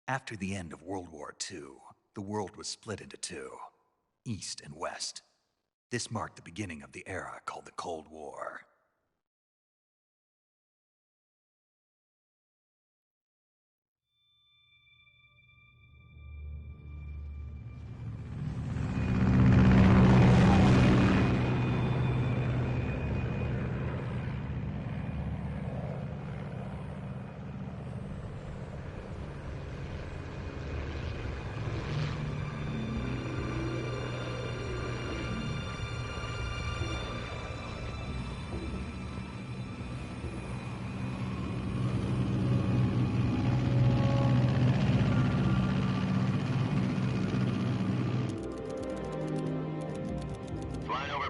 After the end of World War II, the world was split into two, East and West. This marked the beginning of the era called the Cold War.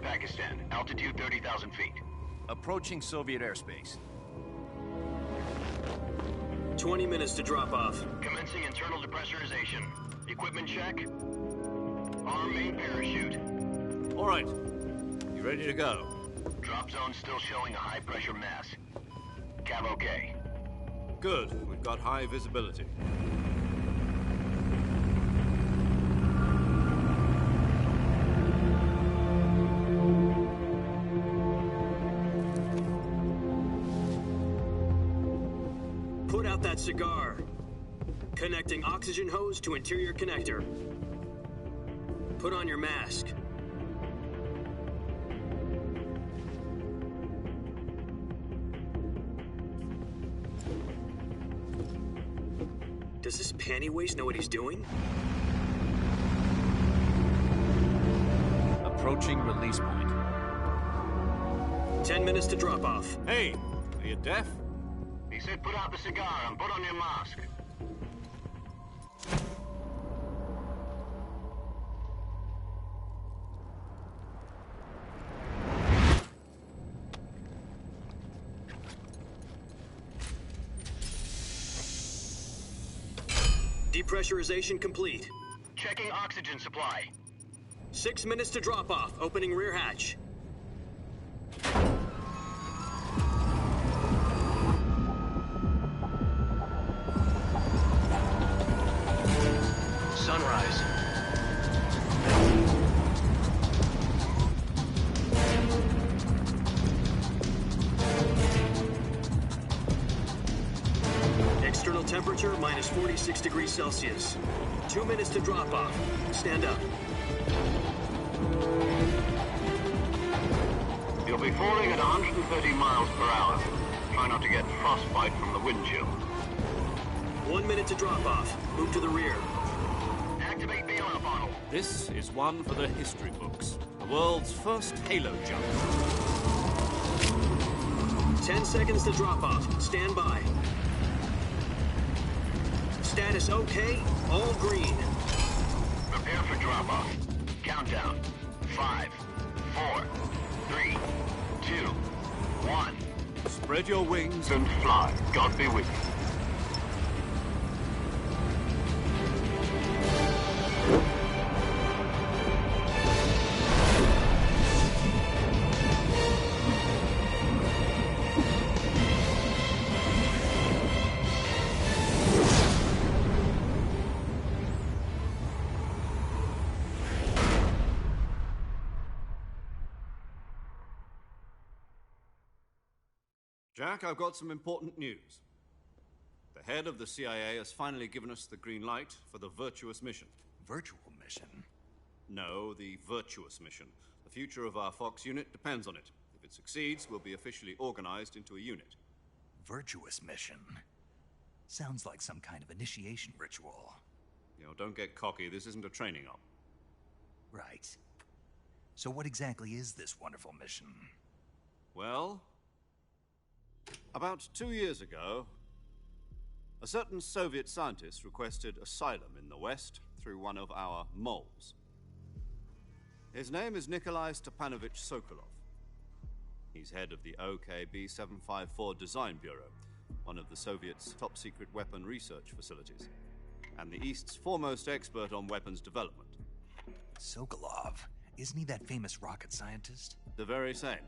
Pakistan, altitude 30,000 feet. Approaching Soviet airspace. 20 minutes to drop off. Commencing internal depressurization. Equipment check. Arm main parachute. All right. You ready to go? Drop zone still showing a high pressure mass. Cav okay. Good. We've got high visibility. Put out that cigar. Connecting oxygen hose to interior connector. Put on your mask. Does this pantywaist know what he's doing? Approaching release point. 10 minutes to drop off. Hey, are you deaf? He said put out the cigar and put on your mask. Depressurization complete. Checking oxygen supply. 6 minutes to drop off. Opening rear hatch. Sunrise. External temperature minus 46 degrees Celsius. 2 minutes to drop off. Stand up. You'll be falling at 130 miles per hour. Try not to get frostbite from the wind chill. 1 minute to drop off. Move to the rear. Activate bailout bottle. This is one for the history books. The world's first halo jump. 10 seconds to drop off. Stand by. Status okay. All green. Prepare for drop-off. Countdown. 5, 4, 3, 2, 1. Spread your wings And fly. God be with you. Jack, I've got some important news. The head of the CIA has finally given us the green light for the Virtuous mission. Virtual mission? No, the Virtuous mission. The future of our Fox unit depends on it. If it succeeds, we'll be officially organized into a unit. Virtuous mission? Sounds like some kind of initiation ritual. You know, don't get cocky. This isn't a training op. Right. So what exactly is this wonderful mission? Well, about 2 years ago, a certain Soviet scientist requested asylum in the West through one of our moles. His name is Nikolai Stepanovich Sokolov. He's head of the OKB 754 Design Bureau, one of the Soviets' top-secret weapon research facilities, and the East's foremost expert on weapons development. Sokolov? Isn't he that famous rocket scientist? The very same.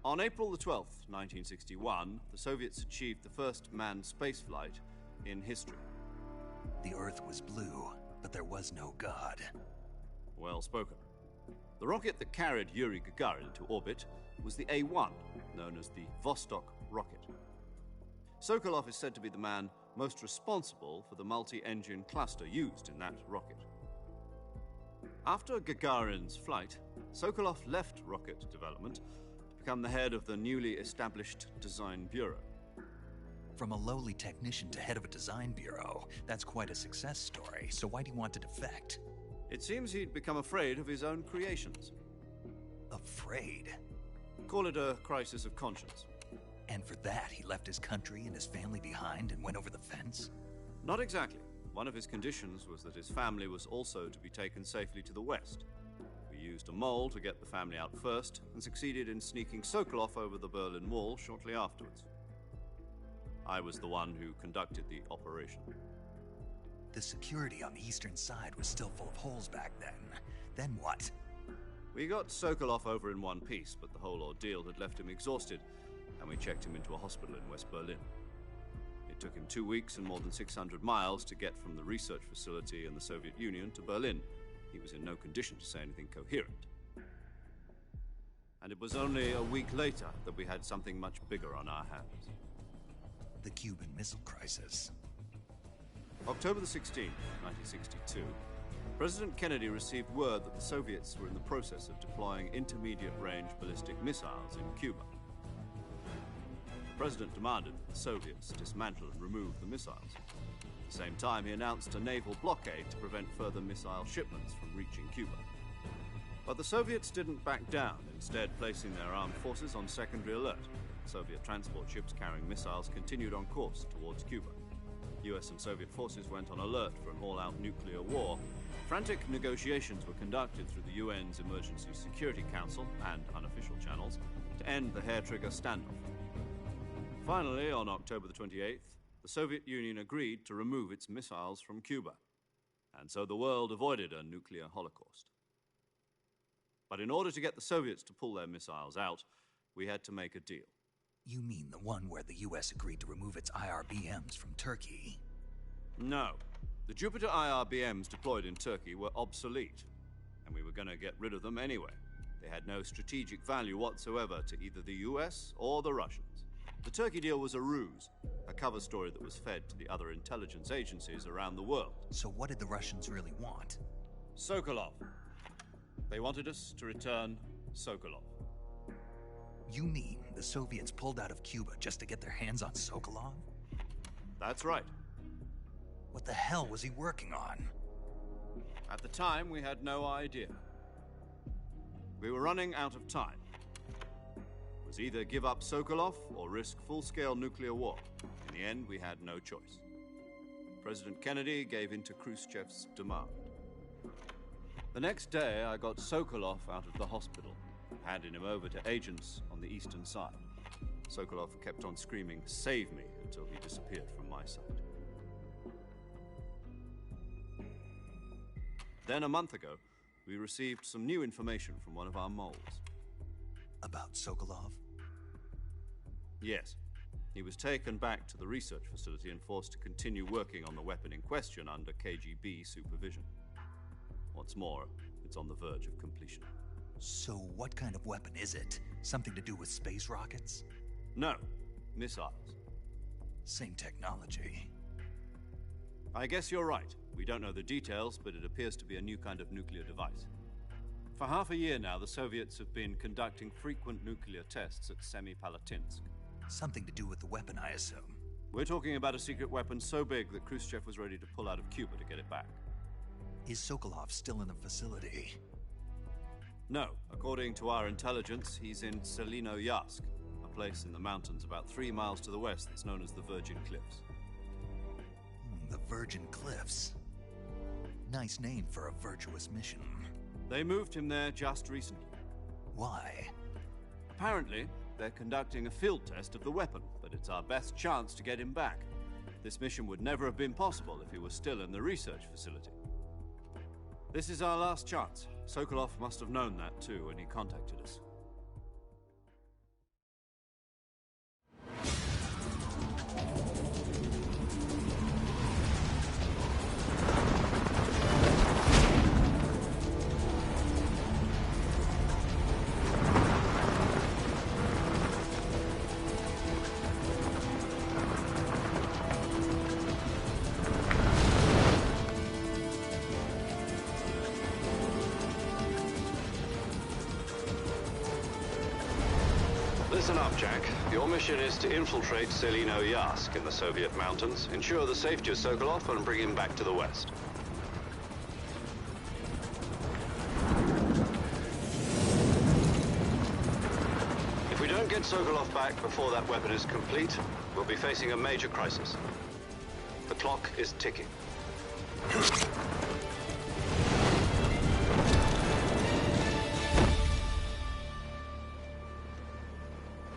On April the 12th, 1961, the Soviets achieved the first manned spaceflight in history. The Earth was blue, but there was no God. Well spoken. The rocket that carried Yuri Gagarin to orbit was the A-1, known as the Vostok rocket. Sokolov is said to be the man most responsible for the multi-engine cluster used in that rocket. After Gagarin's flight, Sokolov left rocket development to become the head of the newly established Design Bureau. From a lowly technician to head of a design bureau, that's quite a success story, so why do you want to defect? It seems he'd become afraid of his own creations. Afraid? Call it a crisis of conscience. And for that, he left his country and his family behind and went over the fence? Not exactly. One of his conditions was that his family was also to be taken safely to the west. We used a mole to get the family out first and succeeded in sneaking Sokolov over the Berlin Wall shortly afterwards. I was the one who conducted the operation. The security on the eastern side was still full of holes back then. Then what? We got Sokolov over in one piece, but the whole ordeal had left him exhausted, and we checked him into a hospital in West Berlin. It took him 2 weeks and more than 600 miles to get from the research facility in the Soviet Union to Berlin. He was in no condition to say anything coherent. And it was only a week later that we had something much bigger on our hands. The Cuban Missile Crisis. October the 16th, 1962, President Kennedy received word that the Soviets were in the process of deploying intermediate-range ballistic missiles in Cuba. The President demanded that the Soviets dismantle and remove the missiles. At the same time, he announced a naval blockade to prevent further missile shipments from reaching Cuba. But the Soviets didn't back down, instead placing their armed forces on secondary alert. Soviet transport ships carrying missiles continued on course towards Cuba. US and Soviet forces went on alert for an all-out nuclear war. Frantic negotiations were conducted through the UN's Emergency Security Council and unofficial channels to end the hair-trigger standoff. Finally, on October the 28th, the Soviet Union agreed to remove its missiles from Cuba, and so the world avoided a nuclear holocaust. But in order to get the Soviets to pull their missiles out, we had to make a deal. You mean the one where the US agreed to remove its IRBMs from Turkey? No. The Jupiter IRBMs deployed in Turkey were obsolete, and we were going to get rid of them anyway. They had no strategic value whatsoever to either the US or the Russians. The Turkey deal was a ruse, a cover story that was fed to the other intelligence agencies around the world. So what did the Russians really want? Sokolov. They wanted us to return Sokolov. You mean the Soviets pulled out of Cuba just to get their hands on Sokolov? That's right. What the hell was he working on? At the time, we had no idea. We were running out of time. It was either give up Sokolov or risk full-scale nuclear war. In the end, we had no choice. President Kennedy gave in to Khrushchev's demand. The next day, I got Sokolov out of the hospital, handing him over to agents on the eastern side. Sokolov kept on screaming, "Save me," until he disappeared from my sight. Then, a month ago, we received some new information from one of our moles. About Sokolov? Yes. He was taken back to the research facility and forced to continue working on the weapon in question under KGB supervision. What's more, it's on the verge of completion. So what kind of weapon is it? Something to do with space rockets? No, missiles. Same technology. I guess you're right. We don't know the details, but it appears to be a new kind of nuclear device. For half a year now, the Soviets have been conducting frequent nuclear tests at Semipalatinsk. Something to do with the weapon, I assume. We're talking about a secret weapon so big that Khrushchev was ready to pull out of Cuba to get it back. Is Sokolov still in the facility? No. According to our intelligence, he's in Selino-Yarsk, a place in the mountains about 3 miles to the west that's known as the Virgin Cliffs. The Virgin Cliffs. Nice name for a virtuous mission. They moved him there just recently. Why? Apparently, they're conducting a field test of the weapon, but it's our best chance to get him back. This mission would never have been possible if he was still in the research facility. This is our last chance. Sokolov must have known that too when he contacted us. Listen up, Jack. Your mission is to infiltrate Selino Yask in the Soviet mountains, ensure the safety of Sokolov, and bring him back to the West. If we don't get Sokolov back before that weapon is complete, we'll be facing a major crisis. The clock is ticking.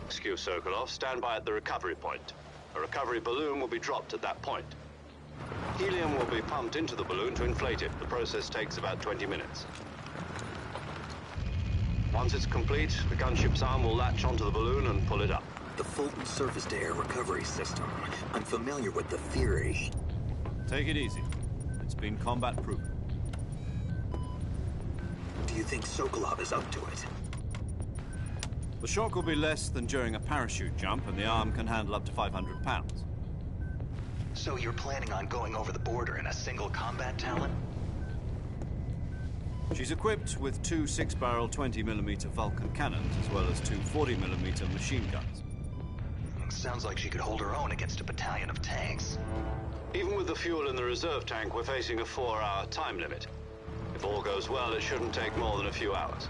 Excuse Sokolov, stand by at the recovery point. A recovery balloon will be dropped at that point. Helium will be pumped into the balloon to inflate it. The process takes about 20 minutes. Once it's complete, the gunship's arm will latch onto the balloon and pull it up. The Fulton surface-to-air recovery system. I'm familiar with the theory. Take it easy. It's been combat-proven. Do you think Sokolov is up to it? The shock will be less than during a parachute jump, and the arm can handle up to 500 pounds. So you're planning on going over the border in a single combat Talon? She's equipped with two 6-barrel 20mm Vulcan cannons, as well as two 40mm machine guns. Sounds like she could hold her own against a battalion of tanks. Even with the fuel in the reserve tank, we're facing a 4-hour time limit. If all goes well, it shouldn't take more than a few hours.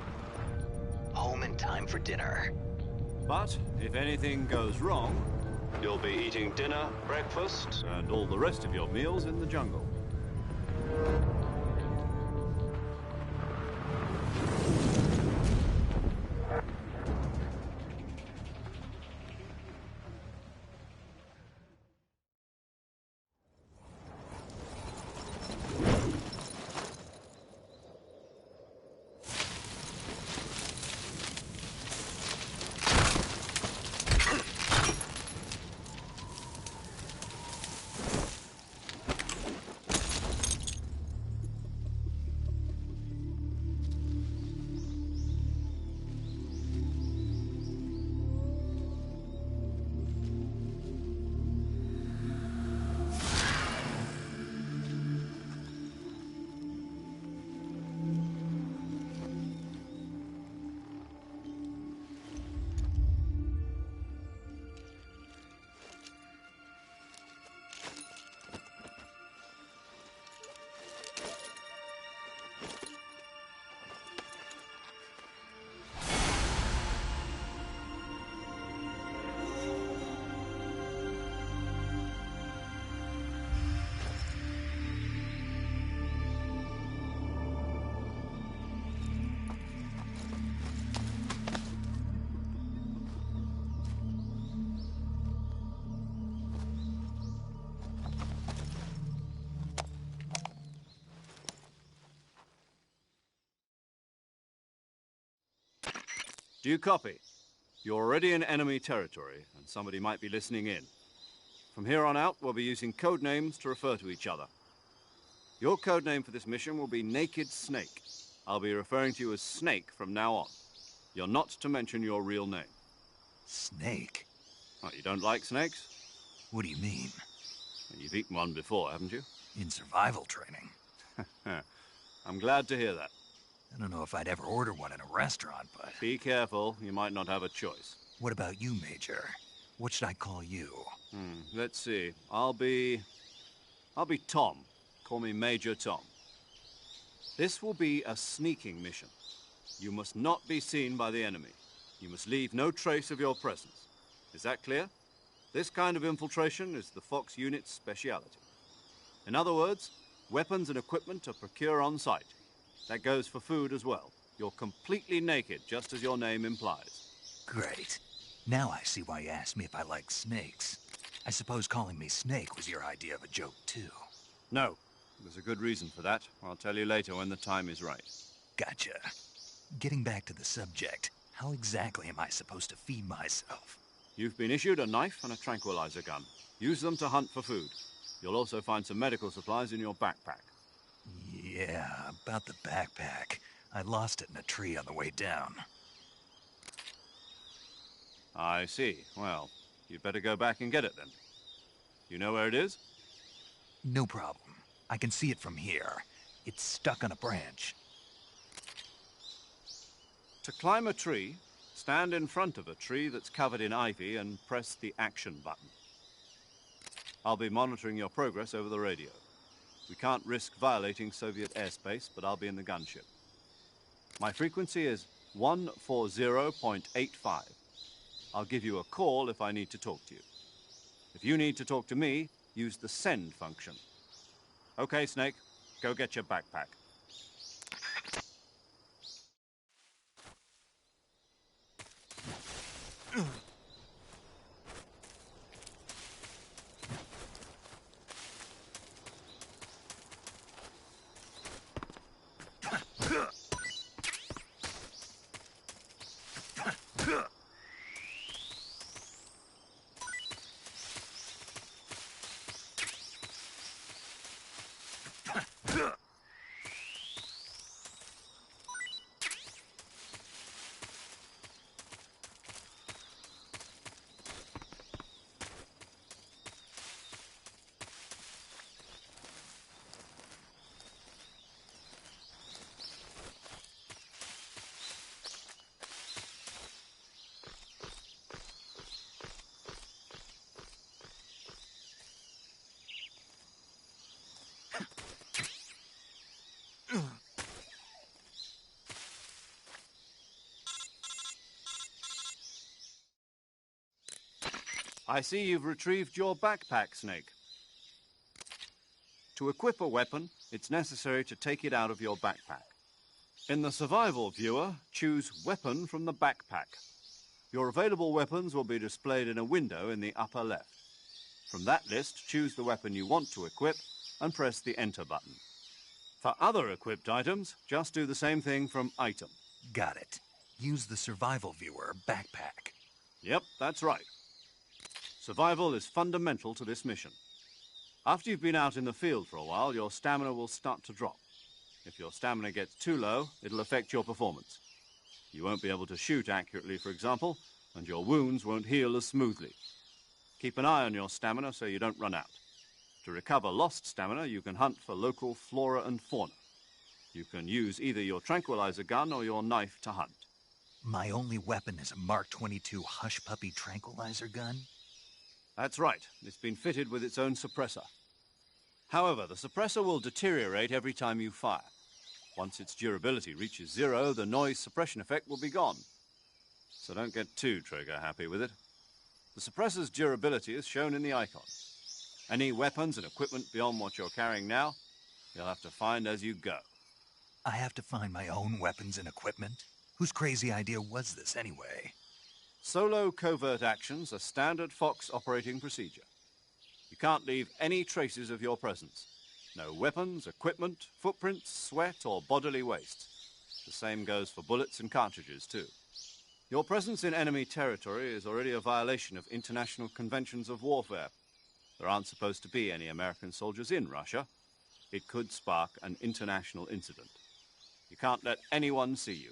Home in time for dinner. But if anything goes wrong, you'll be eating dinner, breakfast, and all the rest of your meals in the jungle. Do you copy? You're already in enemy territory, and somebody might be listening in. From here on out, we'll be using code names to refer to each other. Your code name for this mission will be Naked Snake. I'll be referring to you as Snake from now on. You're not to mention your real name. Snake? Oh, you don't like snakes? What do you mean? You've eaten one before, haven't you? In survival training. I'm glad to hear that. I don't know if I'd ever order one in a restaurant, but... Be careful, you might not have a choice. What about you, Major? What should I call you? Let's see. I'll be Tom. Call me Major Tom. This will be a sneaking mission. You must not be seen by the enemy. You must leave no trace of your presence. Is that clear? This kind of infiltration is the Fox unit's speciality. In other words, weapons and equipment are procured on site. That goes for food as well. You're completely naked, just as your name implies. Great. Now I see why you asked me if I like snakes. I suppose calling me Snake was your idea of a joke, too. No. There's a good reason for that. I'll tell you later when the time is right. Gotcha. Getting back to the subject, how exactly am I supposed to feed myself? You've been issued a knife and a tranquilizer gun. Use them to hunt for food. You'll also find some medical supplies in your backpack. Yeah, about the backpack. I lost it in a tree on the way down. I see. Well, you'd better go back and get it then. You know where it is? No problem. I can see it from here. It's stuck on a branch. To climb a tree, Stand in front of a tree that's covered in ivy and press the action button. I'll be monitoring your progress over the radio. We can't risk violating Soviet airspace, but I'll be in the gunship. My frequency is 140.85. I'll give you a call if I need to talk to you. If you need to talk to me, use the send function. Okay, Snake, go get your backpack. I see you've retrieved your backpack, Snake. To equip a weapon, it's necessary to take it out of your backpack. In the survival viewer, choose Weapon from the backpack. Your available weapons will be displayed in a window in the upper left. From that list, choose the weapon you want to equip and press the Enter button. For other equipped items, just do the same thing from Item. Got it. Use the survival viewer backpack. Yep, that's right. Survival is fundamental to this mission. After you've been out in the field for a while, your stamina will start to drop. If your stamina gets too low, it'll affect your performance. You won't be able to shoot accurately, for example, and your wounds won't heal as smoothly. Keep an eye on your stamina so you don't run out. To recover lost stamina, you can hunt for local flora and fauna. You can use either your tranquilizer gun or your knife to hunt. My only weapon is a Mark 22 Hush Puppy tranquilizer gun? That's right. It's been fitted with its own suppressor. However, the suppressor will deteriorate every time you fire. Once its durability reaches 0, the noise suppression effect will be gone. So don't get too trigger-happy with it. The suppressor's durability is shown in the icon. Any weapons and equipment beyond what you're carrying now, you'll have to find as you go. I have to find my own weapons and equipment? Whose crazy idea was this anyway? Solo covert actions are standard Fox operating procedure. You can't leave any traces of your presence. No weapons, equipment, footprints, sweat, or bodily waste. The same goes for bullets and cartridges, too. Your presence in enemy territory is already a violation of international conventions of warfare. There aren't supposed to be any American soldiers in Russia. It could spark an international incident. You can't let anyone see you.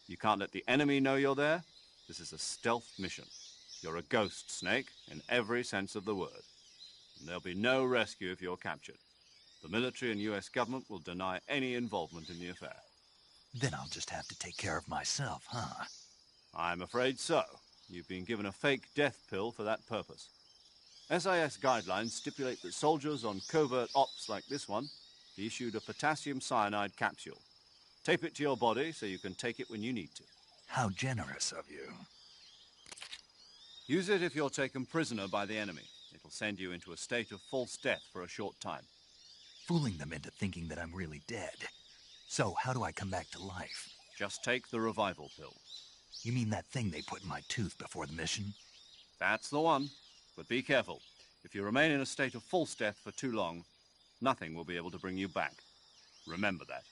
You can't let the enemy know you're there. This is a stealth mission. You're a ghost, Snake, in every sense of the word. And there'll be no rescue if you're captured. The military and U.S. government will deny any involvement in the affair. Then I'll just have to take care of myself, huh? I'm afraid so. You've been given a fake death pill for that purpose. SIS guidelines stipulate that soldiers on covert ops like this one be issued a potassium cyanide capsule. Tape it to your body so you can take it when you need to. How generous of you. Use it if you're taken prisoner by the enemy. It'll send you into a state of false death for a short time. Fooling them into thinking that I'm really dead. So, how do I come back to life? Just take the revival pill. You mean that thing they put in my tooth before the mission? That's the one. But be careful. If you remain in a state of false death for too long, nothing will be able to bring you back. Remember that.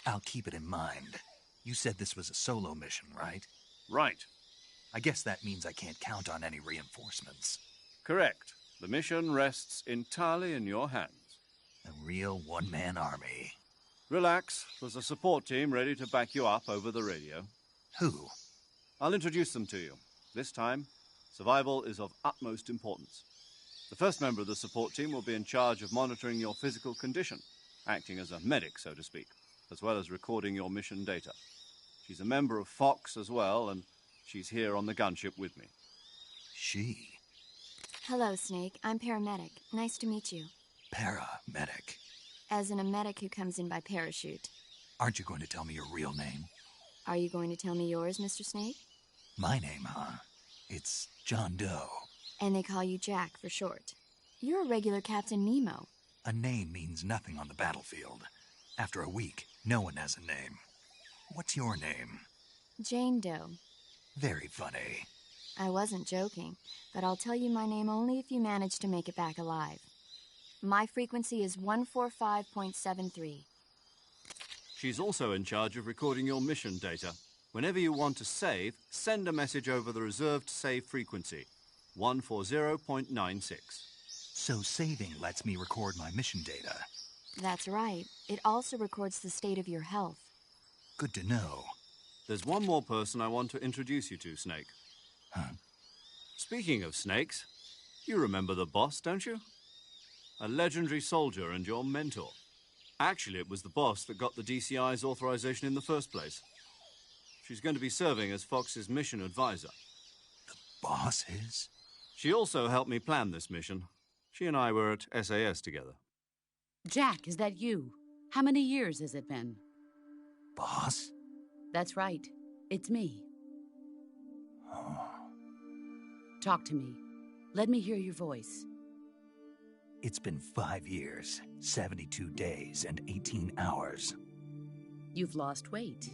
I'll keep it in mind. You said this was a solo mission, right? Right. I guess that means I can't count on any reinforcements. Correct. The mission rests entirely in your hands. A real one-man army. Relax. There's a support team ready to back you up over the radio. Who? I'll introduce them to you. This time, survival is of utmost importance. The first member of the support team will be in charge of monitoring your physical condition, acting as a medic, so to speak, as well as recording your mission data. She's a member of Fox as well, and She's here on the gunship with me. She? Hello, Snake. I'm paramedic. Nice to meet you. Paramedic. As in a medic who comes in by parachute. Aren't you going to tell me your real name? Are you going to tell me yours, Mr. Snake? My name, huh? It's John Doe. And they call you Jack for short. You're a regular Captain Nemo. A name means nothing on the battlefield. After a week, no one has a name. What's your name? Jane Doe. Very funny. I wasn't joking, but I'll tell you my name only if you manage to make it back alive. My frequency is 145.73. She's also in charge of recording your mission data. Whenever you want to save, send a message over the reserved save frequency, 140.96. So saving lets me record my mission data. That's right. It also records the state of your health. Good to know. There's one more person I want to introduce you to, Snake. Huh? Speaking of snakes, you remember the boss, don't you? A legendary soldier and your mentor. Actually, it was the boss that got the DCI's authorization in the first place. She's going to be serving as Fox's mission advisor. The boss is? She also helped me plan this mission. She and I were at SAS together. Jack, is that you? How many years has it been? Boss? That's right. It's me. Oh. Talk to me. Let me hear your voice. It's been 5 years, 72 days, and 18 hours. You've lost weight.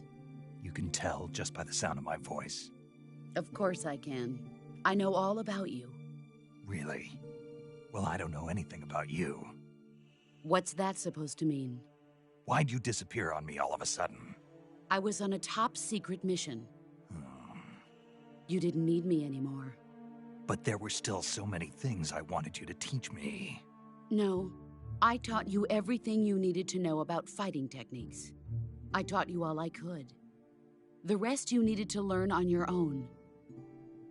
You can tell just by the sound of my voice. Of course I can. I know all about you. Really? Well, I don't know anything about you. What's that supposed to mean? Why'd you disappear on me all of a sudden? I was on a top-secret mission. You didn't need me anymore. But there were still so many things I wanted you to teach me. No, I taught you everything you needed to know about fighting techniques. I taught you all I could. The rest you needed to learn on your own.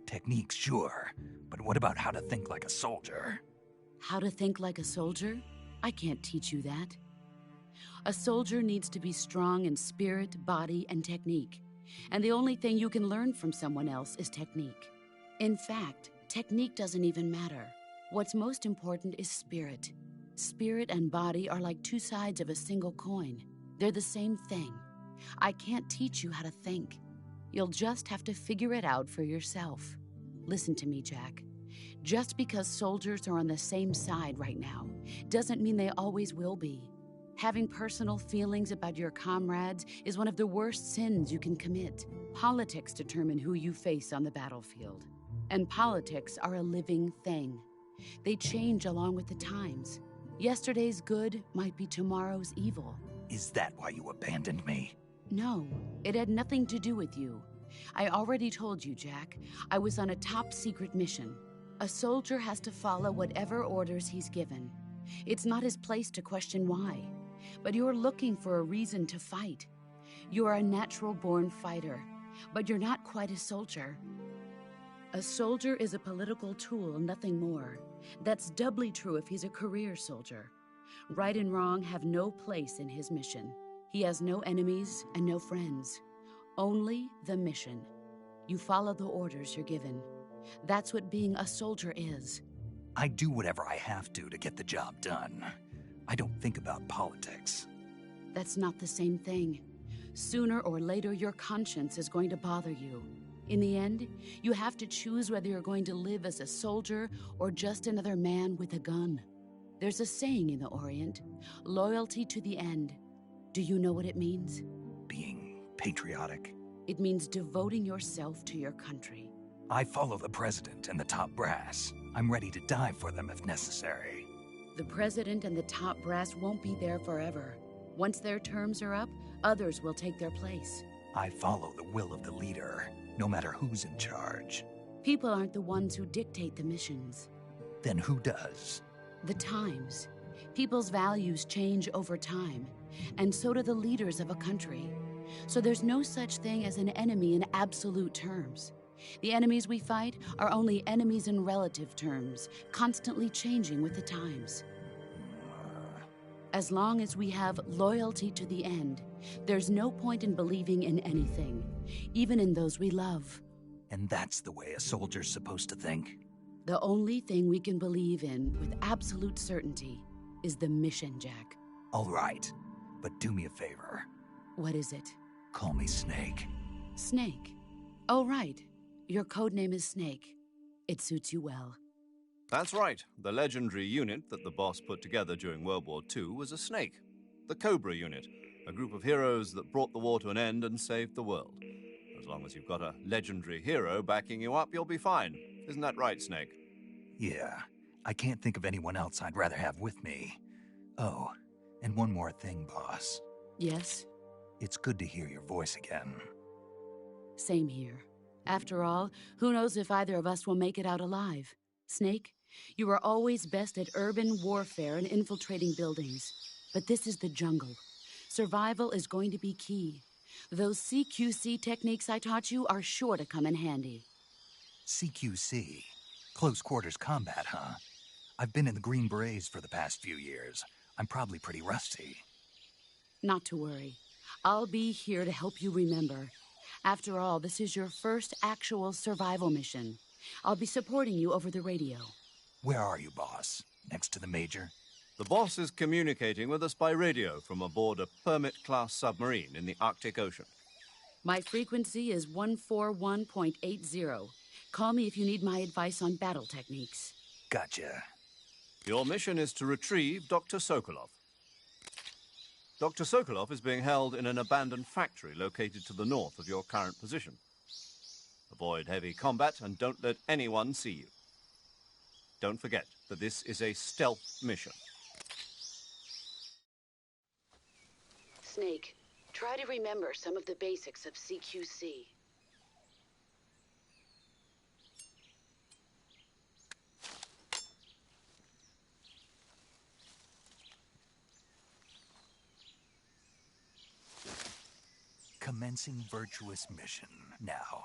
Techniques, sure. But what about how to think like a soldier? How to think like a soldier? I can't teach you that. A soldier needs to be strong in spirit, body, and technique. And the only thing you can learn from someone else is technique. In fact, technique doesn't even matter. What's most important is spirit. Spirit and body are like two sides of a single coin. They're the same thing. I can't teach you how to think. You'll just have to figure it out for yourself. Listen to me, Jack. Just because soldiers are on the same side right now doesn't mean they always will be. Having personal feelings about your comrades is one of the worst sins you can commit. Politics determine who you face on the battlefield. And politics are a living thing. They change along with the times. Yesterday's good might be tomorrow's evil. Is that why you abandoned me? No, it had nothing to do with you. I already told you, Jack. I was on a top-secret mission. A soldier has to follow whatever orders he's given. It's not his place to question why. But you're looking for a reason to fight. You're a natural-born fighter, but you're not quite a soldier. A soldier is a political tool, nothing more. That's doubly true if he's a career soldier. Right and wrong have no place in his mission. He has no enemies and no friends. Only the mission. You follow the orders you're given. That's what being a soldier is. I do whatever I have to get the job done. I don't think about politics. That's not the same thing. Sooner or later, your conscience is going to bother you. In the end, you have to choose whether you're going to live as a soldier or just another man with a gun. There's a saying in the Orient, loyalty to the end. Do you know what it means? Being patriotic. It means devoting yourself to your country. I follow the president and the top brass. I'm ready to die for them if necessary. The president and the top brass won't be there forever. Once their terms are up, others will take their place. I follow the will of the leader, no matter who's in charge. People aren't the ones who dictate the missions. Then who does? The times. People's values change over time, and so do the leaders of a country. So there's no such thing as an enemy in absolute terms. The enemies we fight are only enemies in relative terms, constantly changing with the times. As long as we have loyalty to the end, there's no point in believing in anything, even in those we love. And that's the way a soldier's supposed to think? The only thing we can believe in with absolute certainty is the mission, Jack. All right, but do me a favor. What is it? Call me Snake. Snake. Oh, right. Your code name is Snake. It suits you well. That's right. The legendary unit that the boss put together during World War II was a snake. The Cobra unit, a group of heroes that brought the war to an end and saved the world. As long as you've got a legendary hero backing you up, you'll be fine. Isn't that right, Snake? Yeah, I can't think of anyone else I'd rather have with me. Oh, and one more thing, boss. Yes? It's good to hear your voice again. Same here. After all, who knows if either of us will make it out alive? Snake, you are always best at urban warfare and infiltrating buildings. But this is the jungle. Survival is going to be key. Those CQC techniques I taught you are sure to come in handy. CQC? Close quarters combat, huh? I've been in the Green Berets for the past few years. I'm probably pretty rusty. Not to worry. I'll be here to help you remember. After all, this is your first actual survival mission. I'll be supporting you over the radio. Where are you, boss? Next to the Major? The boss is communicating with us by radio from aboard a Permit-class submarine in the Arctic Ocean. My frequency is 141.80. Call me if you need my advice on battle techniques. Gotcha. Your mission is to retrieve Dr. Sokolov. Dr. Sokolov is being held in an abandoned factory located to the north of your current position. Avoid heavy combat and don't let anyone see you. Don't forget that this is a stealth mission. Snake, try to remember some of the basics of CQC. Commencing Virtuous mission now.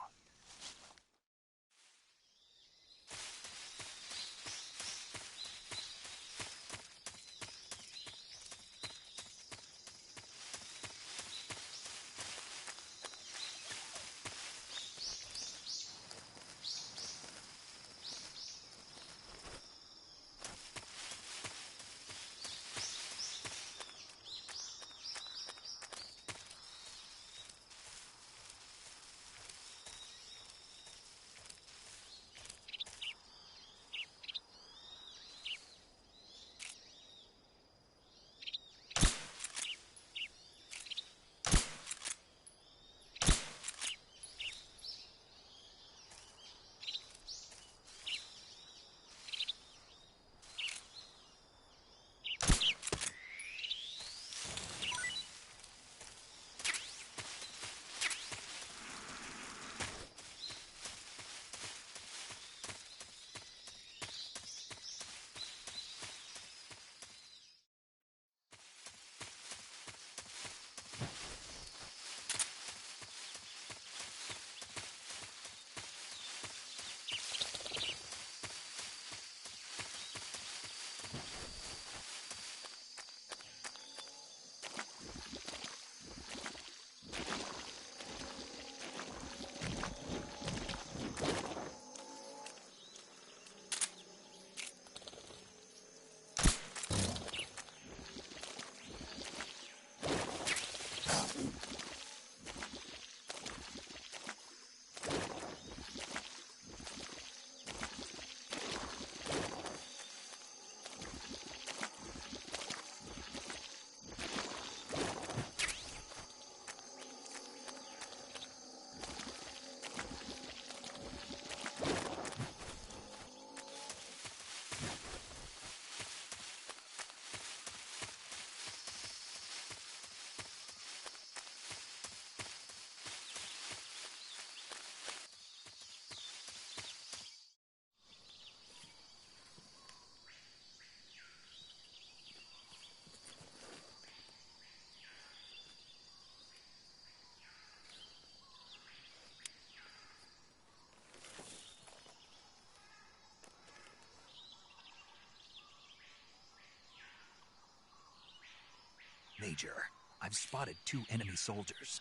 Major, I've spotted 2 enemy soldiers.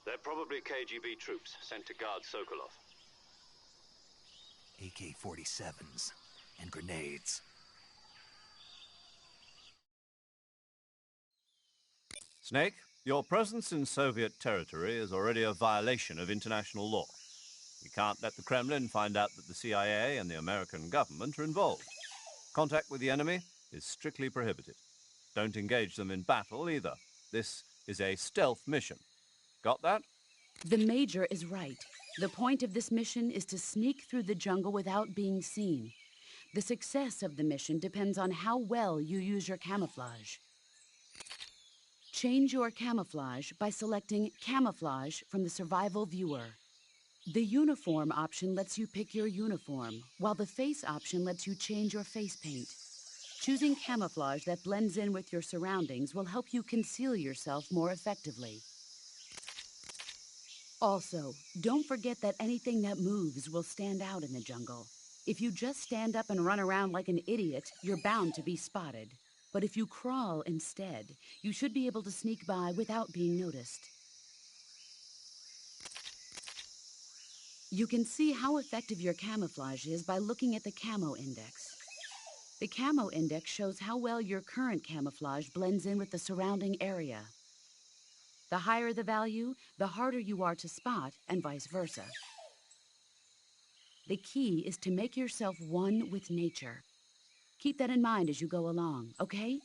They're probably KGB troops sent to guard Sokolov. AK-47s, and grenades. Snake, your presence in Soviet territory is already a violation of international law. We can't let the Kremlin find out that the CIA and the American government are involved. Contact with the enemy is strictly prohibited. Don't engage them in battle either. This is a stealth mission. Got that? The Major is right. The point of this mission is to sneak through the jungle without being seen. The success of the mission depends on how well you use your camouflage. Change your camouflage by selecting Camouflage from the Survival Viewer. The Uniform option lets you pick your uniform, while the Face option lets you change your face paint. Choosing camouflage that blends in with your surroundings will help you conceal yourself more effectively. Also, don't forget that anything that moves will stand out in the jungle. If you just stand up and run around like an idiot, you're bound to be spotted. But if you crawl instead, you should be able to sneak by without being noticed. You can see how effective your camouflage is by looking at the Camo Index. The Camo Index shows how well your current camouflage blends in with the surrounding area. The higher the value, the harder you are to spot, and vice versa. The key is to make yourself one with nature. Keep that in mind as you go along, okay?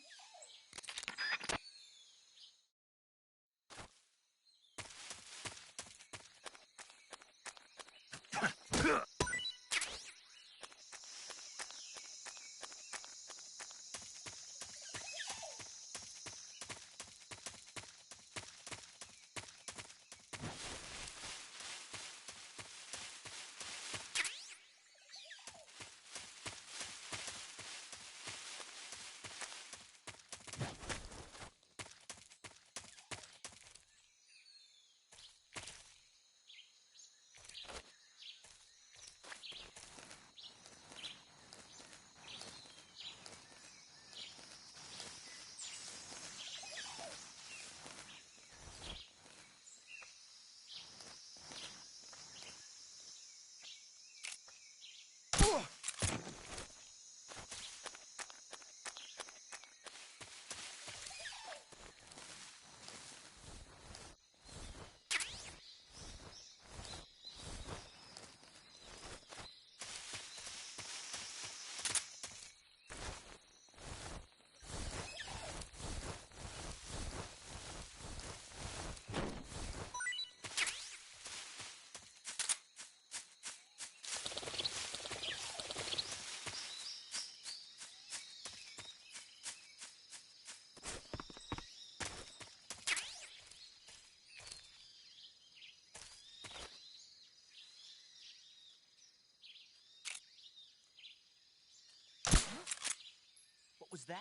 What was that?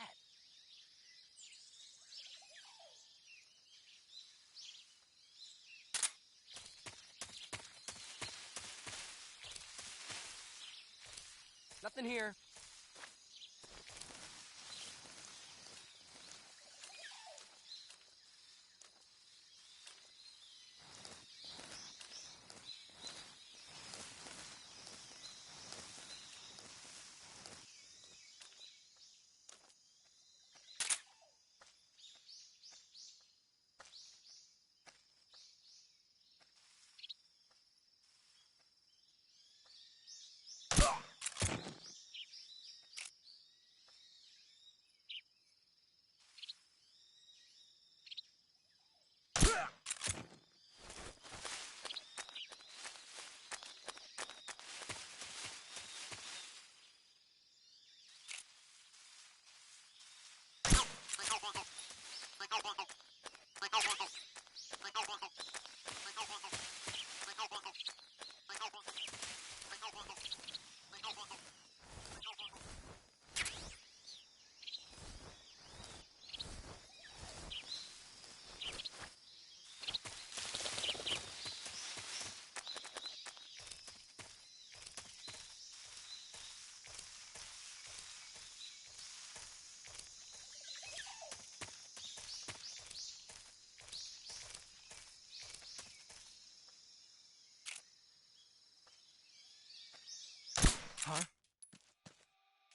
Nothing here.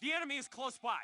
The enemy is close by.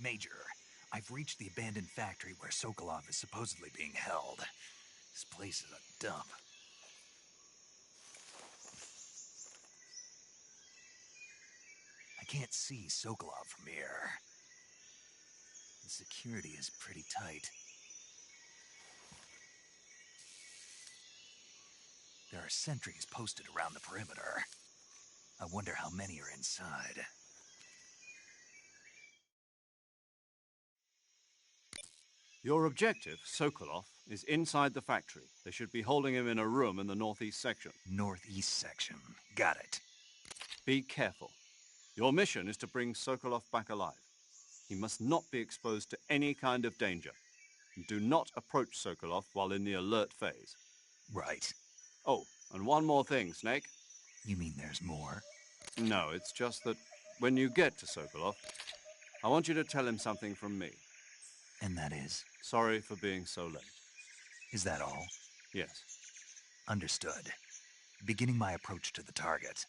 Major, I've reached the abandoned factory where Sokolov is supposedly being held. This place is a dump. I can't see Sokolov from here. The security is pretty tight. There are sentries posted around the perimeter. I wonder how many are inside. Your objective, Sokolov, is inside the factory. They should be holding him in a room in the northeast section. Northeast section. Got it. Be careful. Your mission is to bring Sokolov back alive. He must not be exposed to any kind of danger. Do not approach Sokolov while in the alert phase. Right. Oh, and one more thing, Snake. You mean there's more? No, it's just that when you get to Sokolov, I want you to tell him something from me. And that is? Sorry for being so late. Is that all? Yes. Understood. Beginning my approach to the target.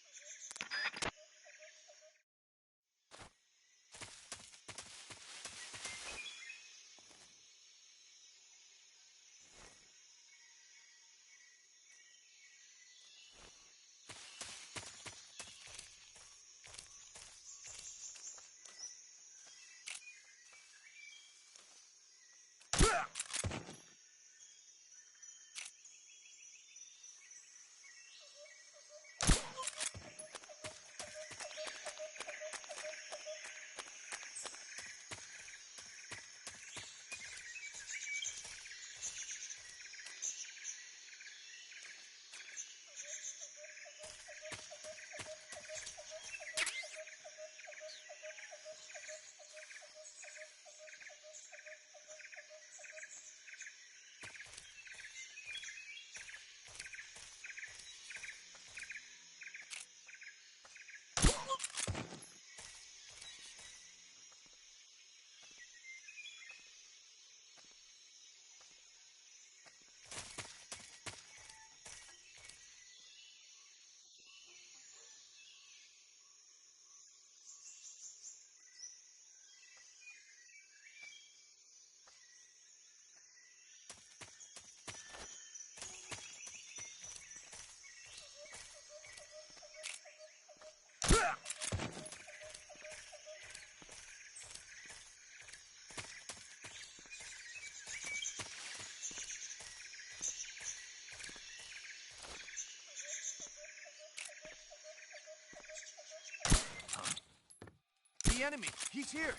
the enemy! He's here!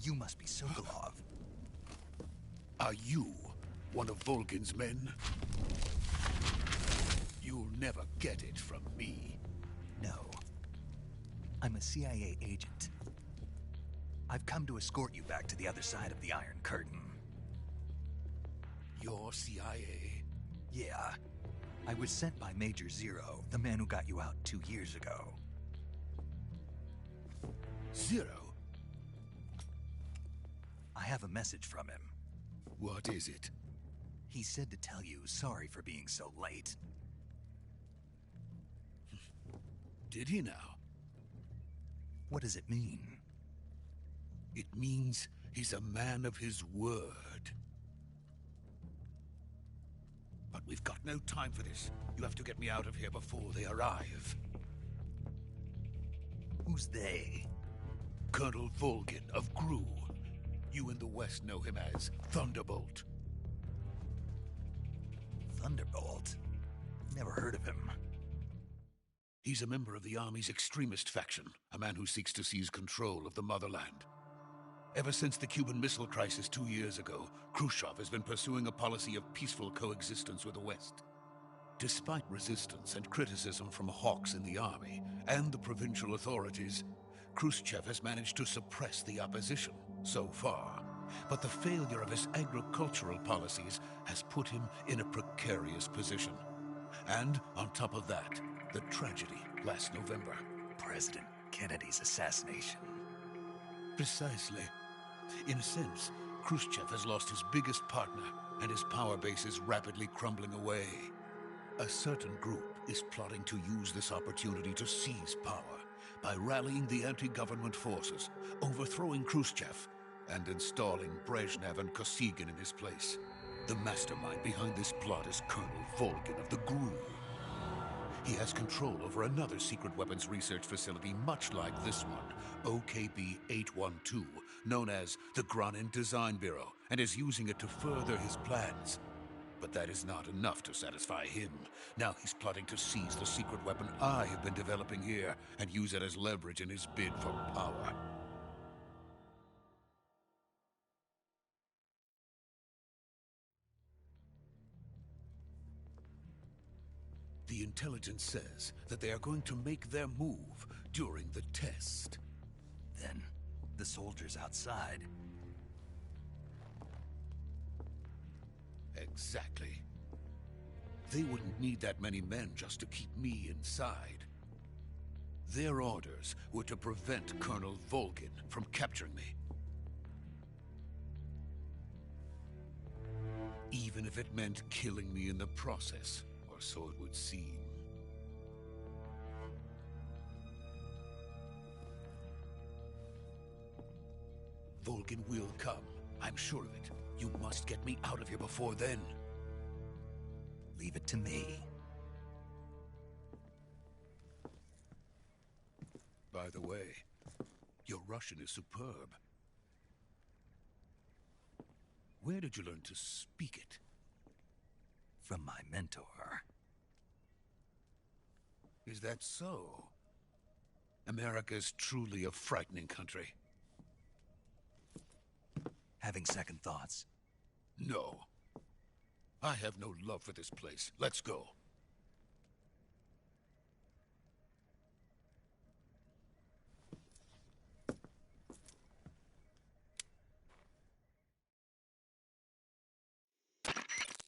You must be Sokolov. Are you one of Volgin's men? You'll never get it from me. No. I'm a CIA agent. I've come to escort you back to the other side of the Iron Curtain. You're CIA? Yeah. I was sent by Major Zero, the man who got you out 2 years ago. Zero? I have a message from him. What is it? He said to tell you sorry for being so late. Did he now? What does it mean? It means he's a man of his word. But we've got no time for this. You have to get me out of here before they arrive. Who's they? Colonel Volgin of Gru. You in the West know him as Thunderbolt. Thunderbolt? Never heard of him. He's a member of the Army's extremist faction, a man who seeks to seize control of the motherland. Ever since the Cuban Missile Crisis 2 years ago, Khrushchev has been pursuing a policy of peaceful coexistence with the West. Despite resistance and criticism from hawks in the army and the provincial authorities, Khrushchev has managed to suppress the opposition so far. But the failure of his agricultural policies has put him in a precarious position. And on top of that, the tragedy last November. President Kennedy's assassination. Precisely. In a sense, Khrushchev has lost his biggest partner, and his power base is rapidly crumbling away. A certain group is plotting to use this opportunity to seize power by rallying the anti-government forces, overthrowing Khrushchev, and installing Brezhnev and Kosygin in his place. The mastermind behind this plot is Colonel Volgin of the Gru. He has control over another secret weapons research facility much like this one, OKB-812, known as the Granin Design Bureau, and is using it to further his plans. But that is not enough to satisfy him. Now he's plotting to seize the secret weapon I have been developing here and use it as leverage in his bid for power. The intelligence says that they are going to make their move during the test. Then, the soldiers outside. Exactly. They wouldn't need that many men just to keep me inside. Their orders were to prevent Colonel Volgin from capturing me. Even if it meant killing me in the process, or so it would seem. Volgin will come. I'm sure of it. You must get me out of here before then. Leave it to me. By the way, your Russian is superb. Where did you learn to speak it? From my mentor. Is that so? America's truly a frightening country. Having second thoughts? No. I have no love for this place. Let's go.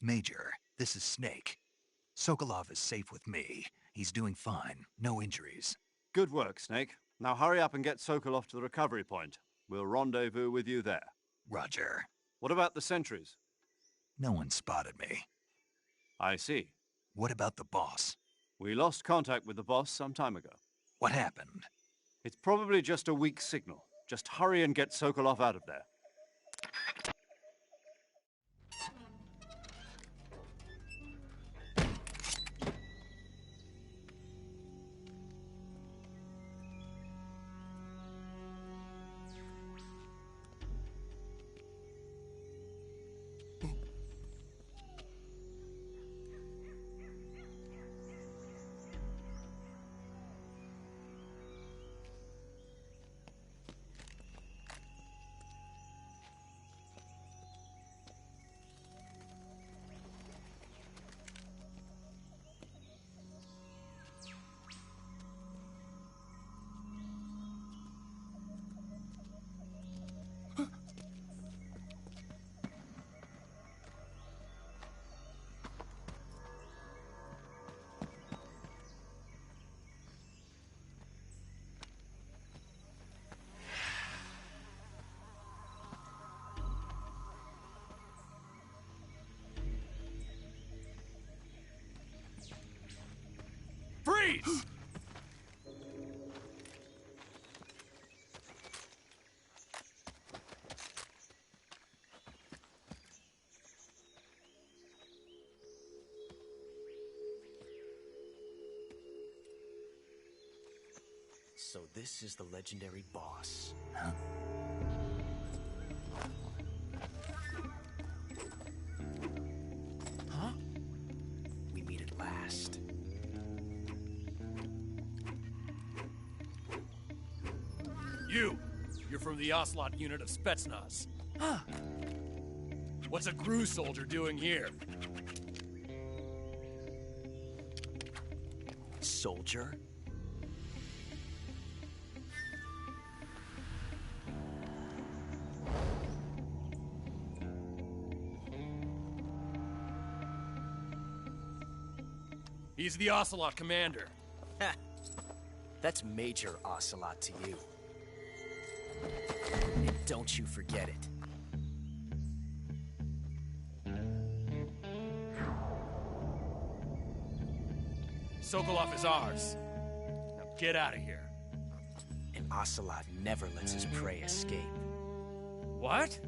Major, this is Snake. Sokolov is safe with me. He's doing fine. No injuries. Good work, Snake. Now hurry up and get Sokolov to the recovery point. We'll rendezvous with you there. Roger. What about the sentries? No one spotted me. I see. What about the boss? We lost contact with the boss some time ago. What happened? It's probably just a weak signal. Just hurry and get Sokolov out of there. Freeze! So this is the legendary boss. Huh? Huh? We meet at last. You're from the Ocelot unit of Spetsnaz. Huh. What's a crew soldier doing here? Soldier? He's the Ocelot commander. Ha! That's Major Ocelot to you. And don't you forget it. Sokolov is ours. Now get out of here. And Ocelot never lets his prey escape. What?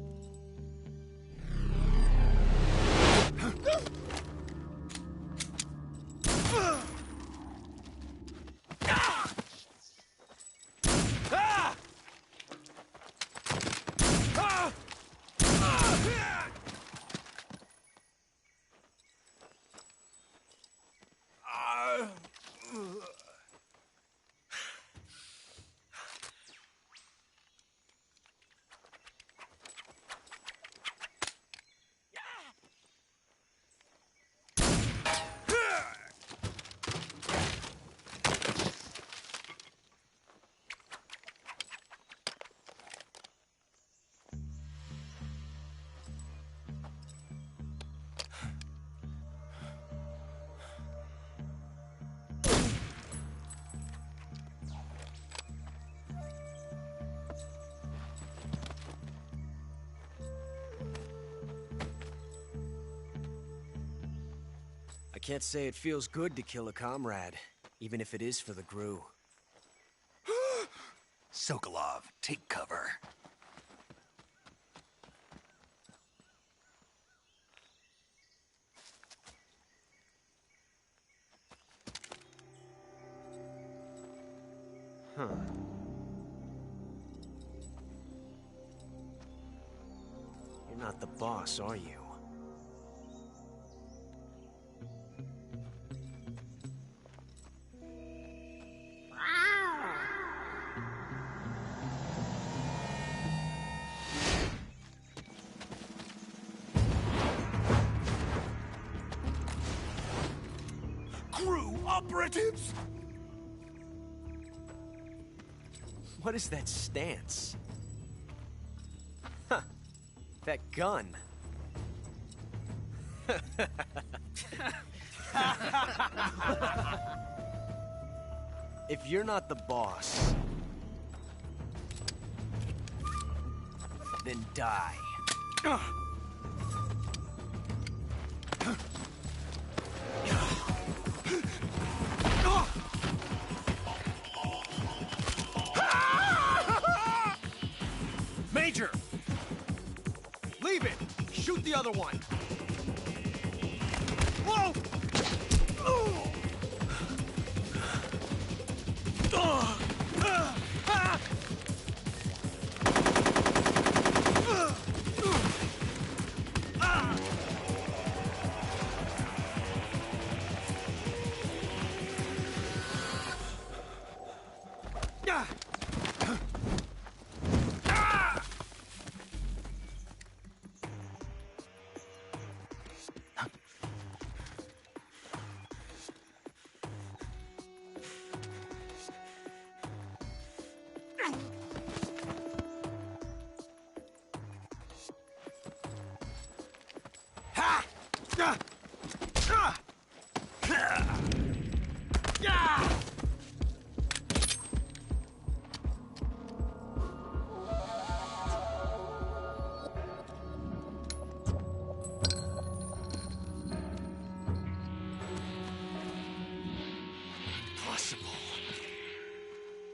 I can't say it feels good to kill a comrade, even if it is for the GRU. Sokolov, take cover. Huh. You're not the boss, are you? GRU operatives! What is that stance? Huh. That gun. If you're not the boss, then die. Major! Leave it! Shoot the other one! Whoa!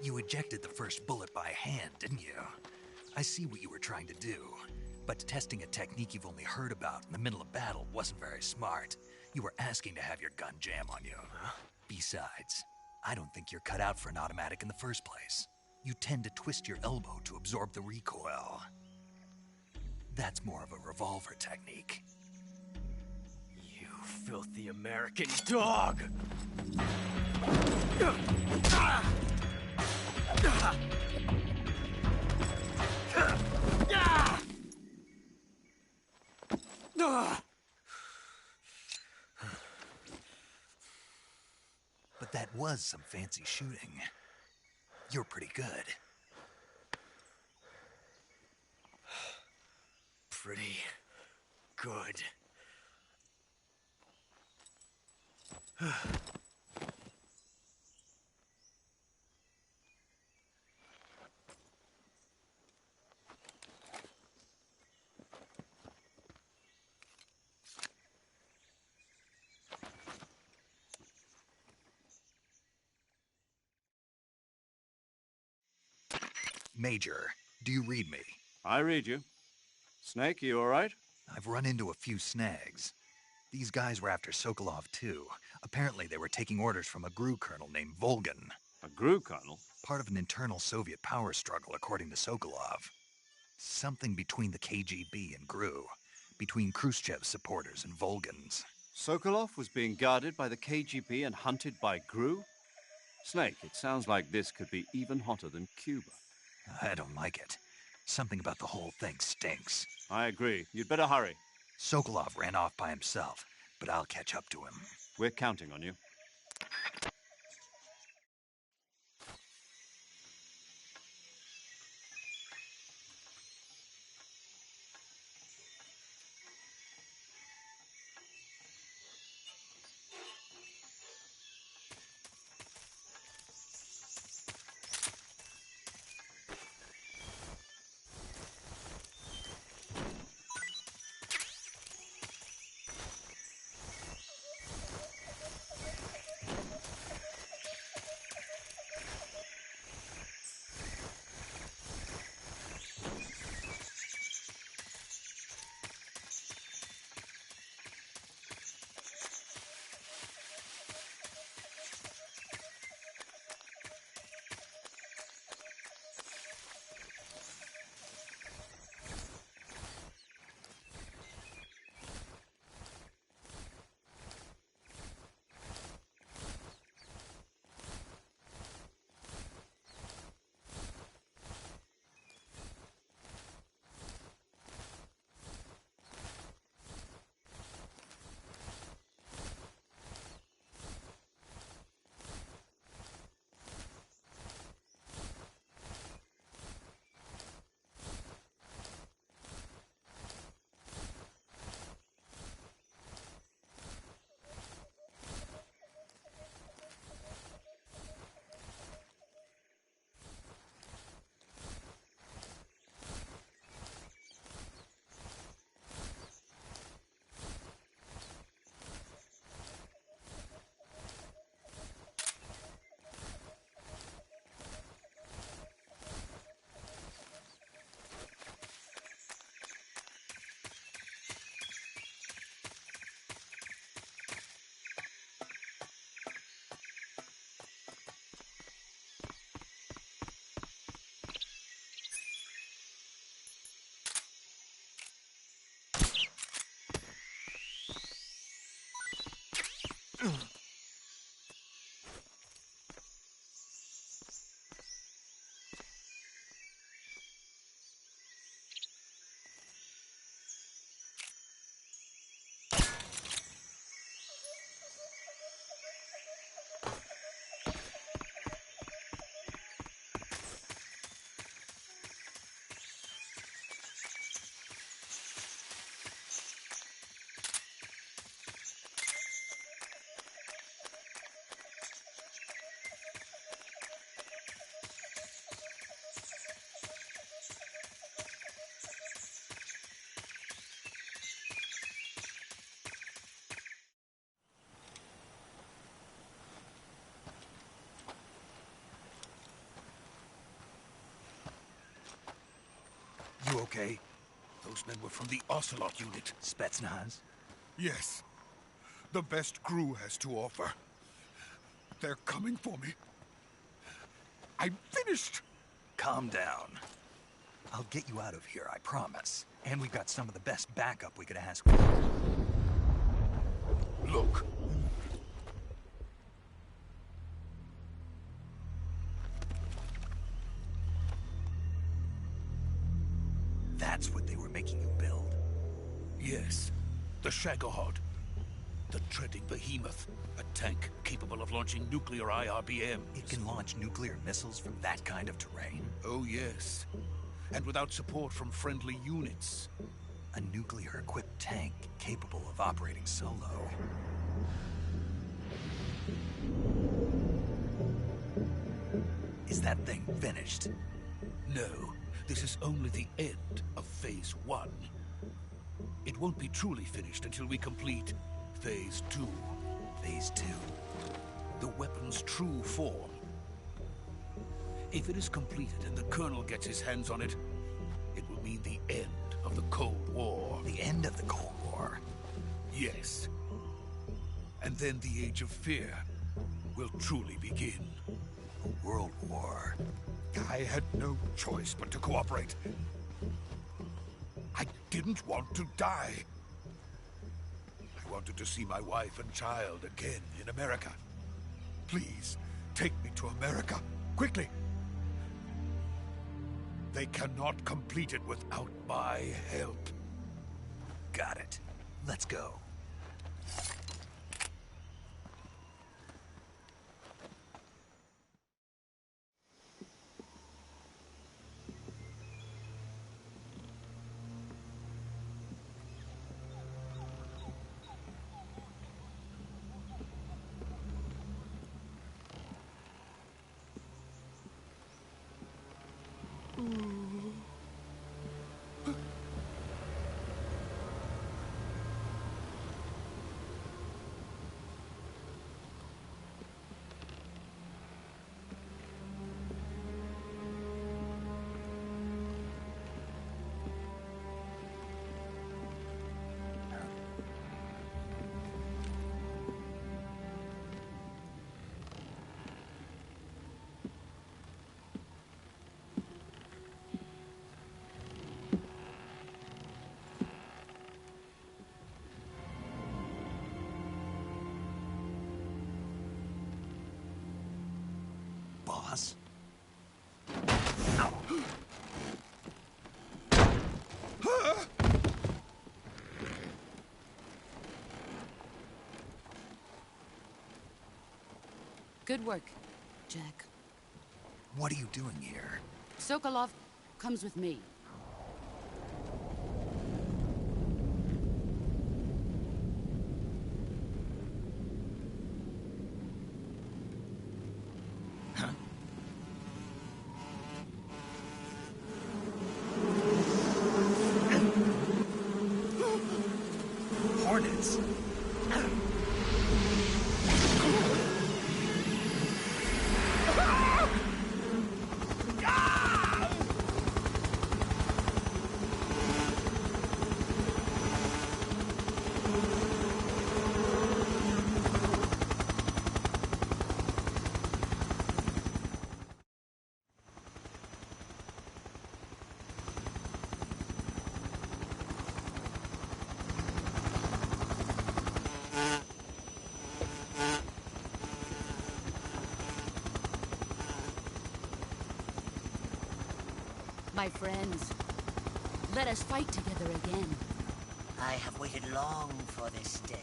You ejected the first bullet by hand, didn't you? I see what you were trying to do, but testing a technique you've only heard about in the middle of battle wasn't very smart. You were asking to have your gun jam on you. Huh? Besides, I don't think you're cut out for an automatic in the first place. You tend to twist your elbow to absorb the recoil. That's more of a revolver technique. You filthy American dog! But that was some fancy shooting. You're pretty good. Pretty good. Major, do you read me? I read you. Snake, you all right? I've run into a few snags. These guys were after Sokolov, too. Apparently, they were taking orders from a GRU colonel named Volgan. A GRU colonel? Part of an internal Soviet power struggle, according to Sokolov. Something between the KGB and GRU. Between Khrushchev's supporters and Volgan's. Sokolov was being guarded by the KGB and hunted by GRU? Snake, it sounds like this could be even hotter than Cuba. I don't like it. Something about the whole thing stinks. I agree. You'd better hurry. Sokolov ran off by himself, but I'll catch up to him. We're counting on you. You okay? Those men were from the Ocelot unit. Spetsnaz? Yes. The best crew has to offer. They're coming for me. I'm finished! Calm down. I'll get you out of here, I promise. And we've got some of the best backup we could ask for. Look. That's what they were making you build? Yes. The Shagohod. The treading behemoth. A tank capable of launching nuclear IRBMs. It can launch nuclear missiles from that kind of terrain? Oh, yes. And without support from friendly units. A nuclear-equipped tank capable of operating solo. Is that thing finished? No. This is only the end of Phase 1. It won't be truly finished until we complete Phase 2. Phase 2? The weapon's true form. If it is completed and the Colonel gets his hands on it, it will mean the end of the Cold War. The end of the Cold War? Yes. And then the Age of Fear will truly begin. A world war? I had no choice but to cooperate. I didn't want to die. I wanted to see my wife and child again in America. Please, take me to America, quickly. They cannot complete it without my help. Got it. Let's go. Boss? Good work, Jack. What are you doing here? Sokolov comes with me. Hornets? My friends, let us fight together again. I have waited long for this day.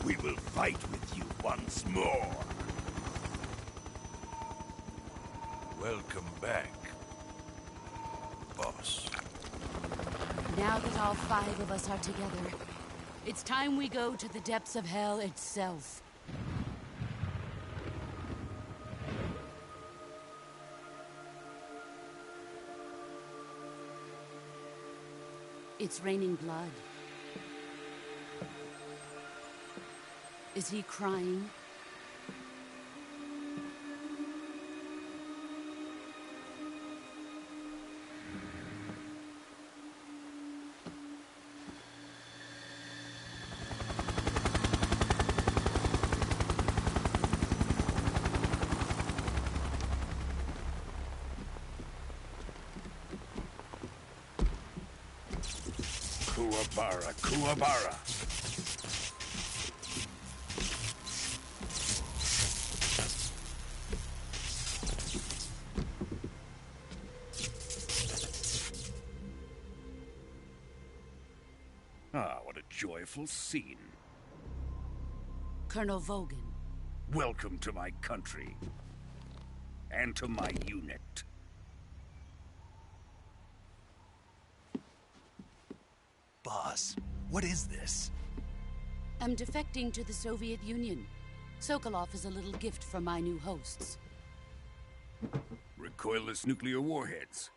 We will fight with you once more. Welcome back, boss. Now that all 5 of us are together, it's time we go to the depths of hell itself. It's raining blood. Is he crying? Kuwabara, Kuwabara. Ah, what a joyful scene. Colonel Vogan. Welcome to my country. And to my unit. Boss, what is this? I'm defecting to the Soviet Union. Sokolov is a little gift from my new hosts. Recoilless nuclear warheads.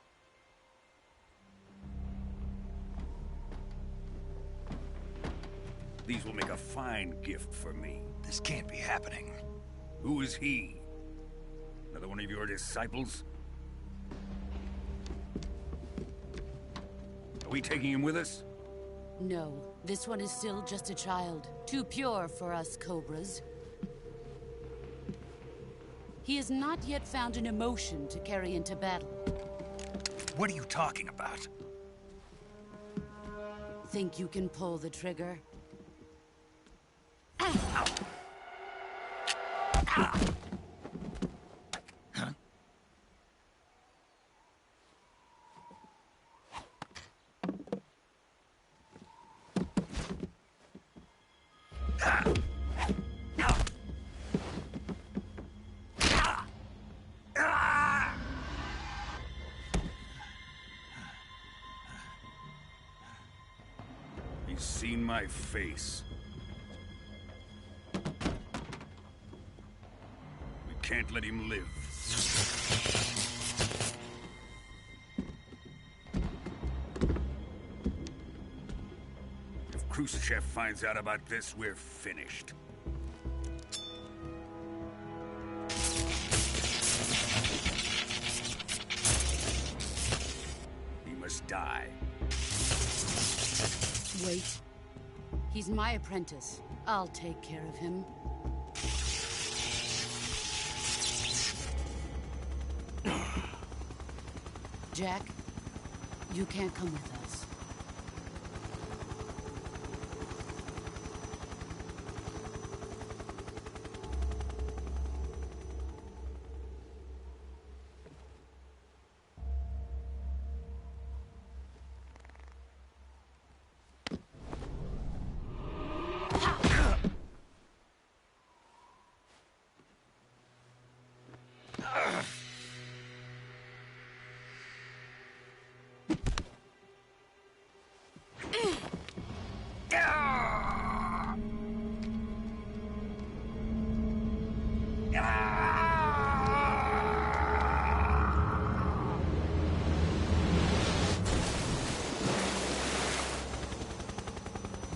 These will make a fine gift for me. This can't be happening. Who is he? Another one of your disciples? Are we taking him with us? No, this one is still just a child. Too pure for us Cobras. He has not yet found an emotion to carry into battle. What are you talking about? Think you can pull the trigger? He's seen my face. We can't let him live. If Khrushchev finds out about this, we're finished. He must die. Wait. He's my apprentice. I'll take care of him. Jack, you can't come with us.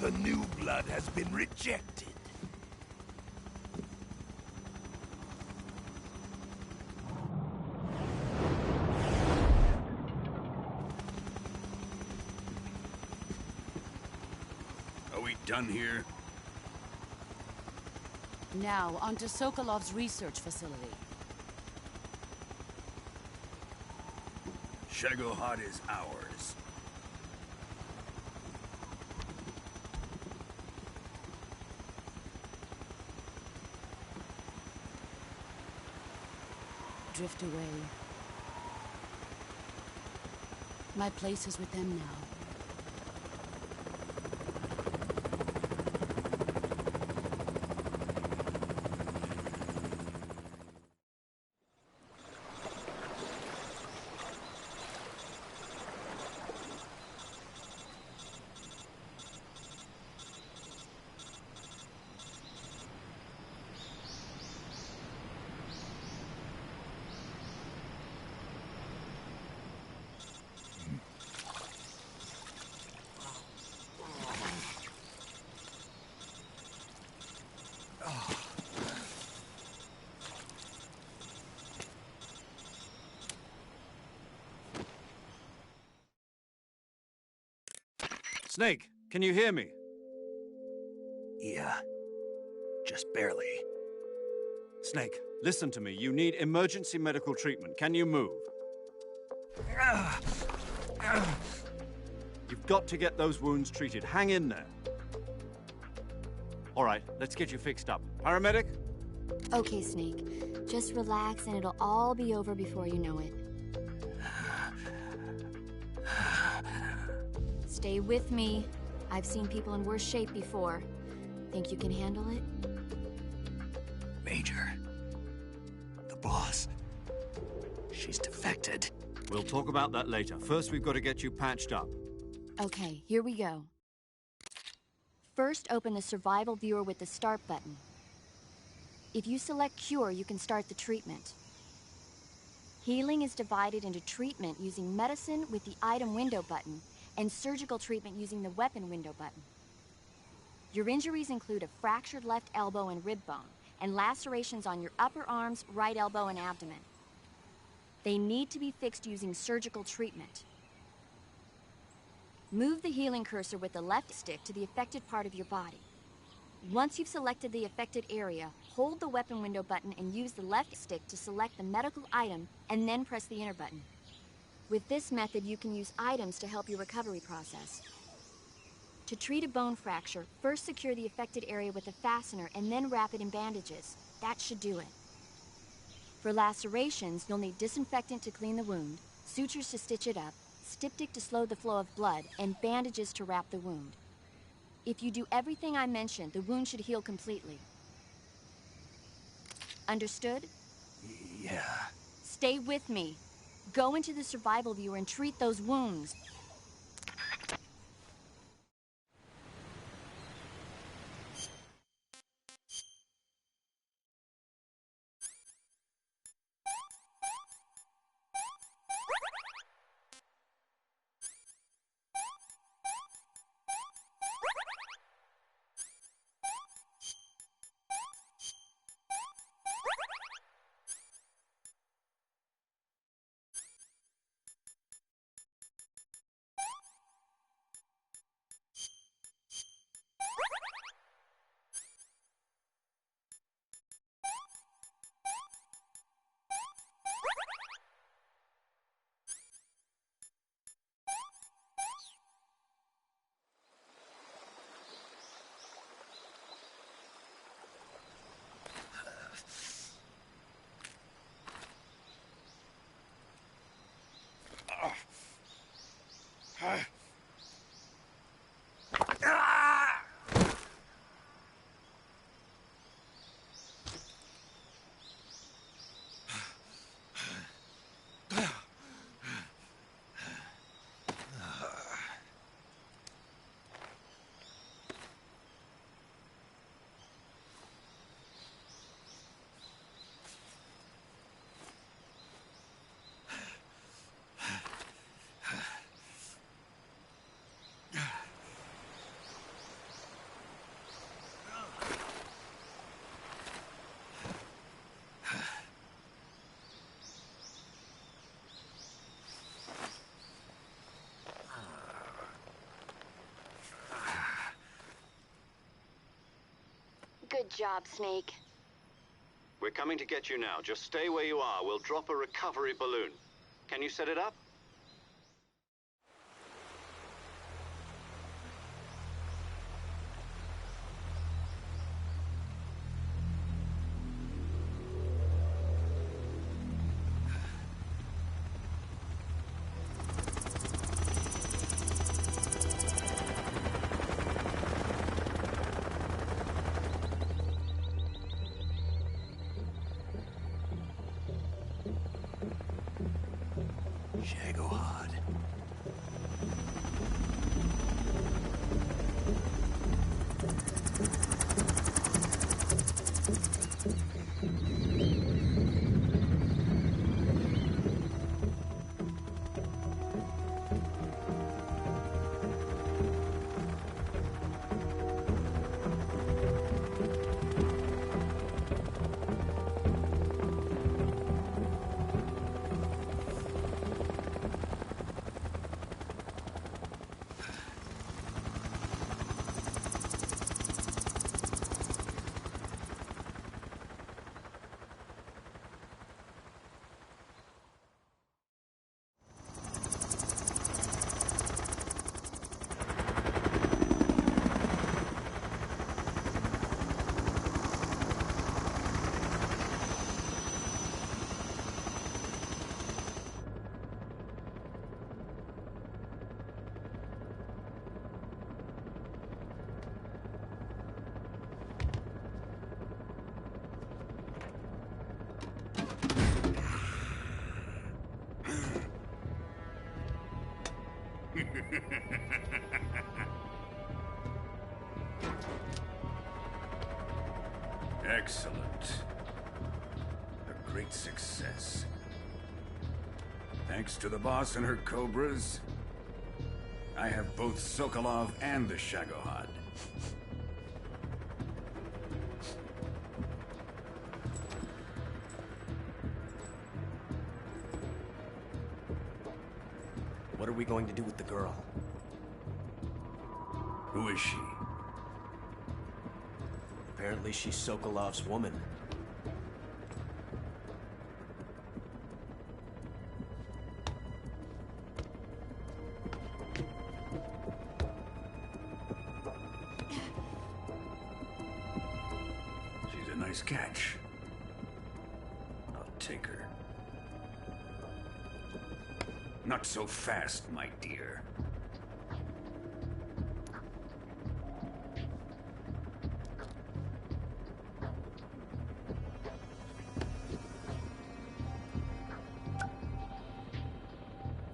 The new blood has been rejected. Are we done here? Now, onto Sokolov's research facility. Shagohod is ours. Drift away. My place is with them now. Snake, can you hear me? Yeah. Just barely. Snake, listen to me. You need emergency medical treatment. Can you move? You've got to get those wounds treated. Hang in there. All right, let's get you fixed up. Paramedic? Okay, Snake. Just relax and it'll all be over before you know it. Stay with me. I've seen people in worse shape before. Think you can handle it? Major. The boss. She's defected. We'll talk about that later. First, we've got to get you patched up. Okay, here we go. First, open the survival viewer with the start button. If you select cure, you can start the treatment. Healing is divided into treatment using medicine with the item window button and surgical treatment using the weapon window button. Your injuries include a fractured left elbow and rib bone and lacerations on your upper arms, right elbow, and abdomen. They need to be fixed using surgical treatment. Move the healing cursor with the left stick to the affected part of your body. Once you've selected the affected area, hold the weapon window button and use the left stick to select the medical item and then press the enter button. With this method, you can use items to help your recovery process. To treat a bone fracture, first secure the affected area with a fastener and then wrap it in bandages. That should do it. For lacerations, you'll need disinfectant to clean the wound, sutures to stitch it up, styptic to slow the flow of blood, and bandages to wrap the wound. If you do everything I mentioned, the wound should heal completely. Understood? Yeah. Stay with me. Go into the survival viewer and treat those wounds. Good job, Snake. We're coming to get you now. Just stay where you are. We'll drop a recovery balloon. Can you set it up? Shagohod. Excellent. A great success. Thanks to the boss and her cobras, I have both Sokolov and the Shagohod. What are we going to do with the girl? Who is she? Apparently she's Sokolov's woman. She's a nice catch. I'll take her. Not so fast, my dear.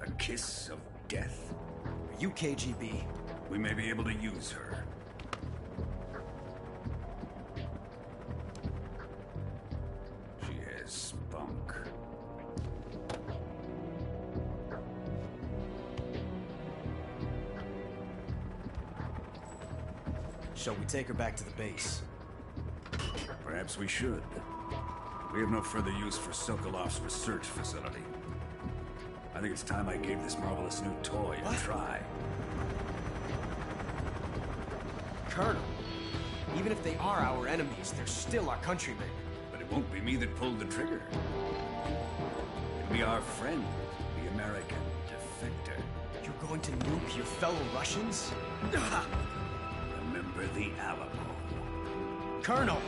A kiss of death. Are you KGB? We may be able to use her. She has spunk. Shall we take her back to the base? Perhaps we should. We have no further use for Sokolov's research facility. I think it's time I gave this marvelous new toy a try. Colonel, even if they are our enemies, they're still our countrymen. But it won't be me that pulled the trigger. It'll be our friend, the American defector. You're going to nuke your fellow Russians? Remember the Alamo. Colonel!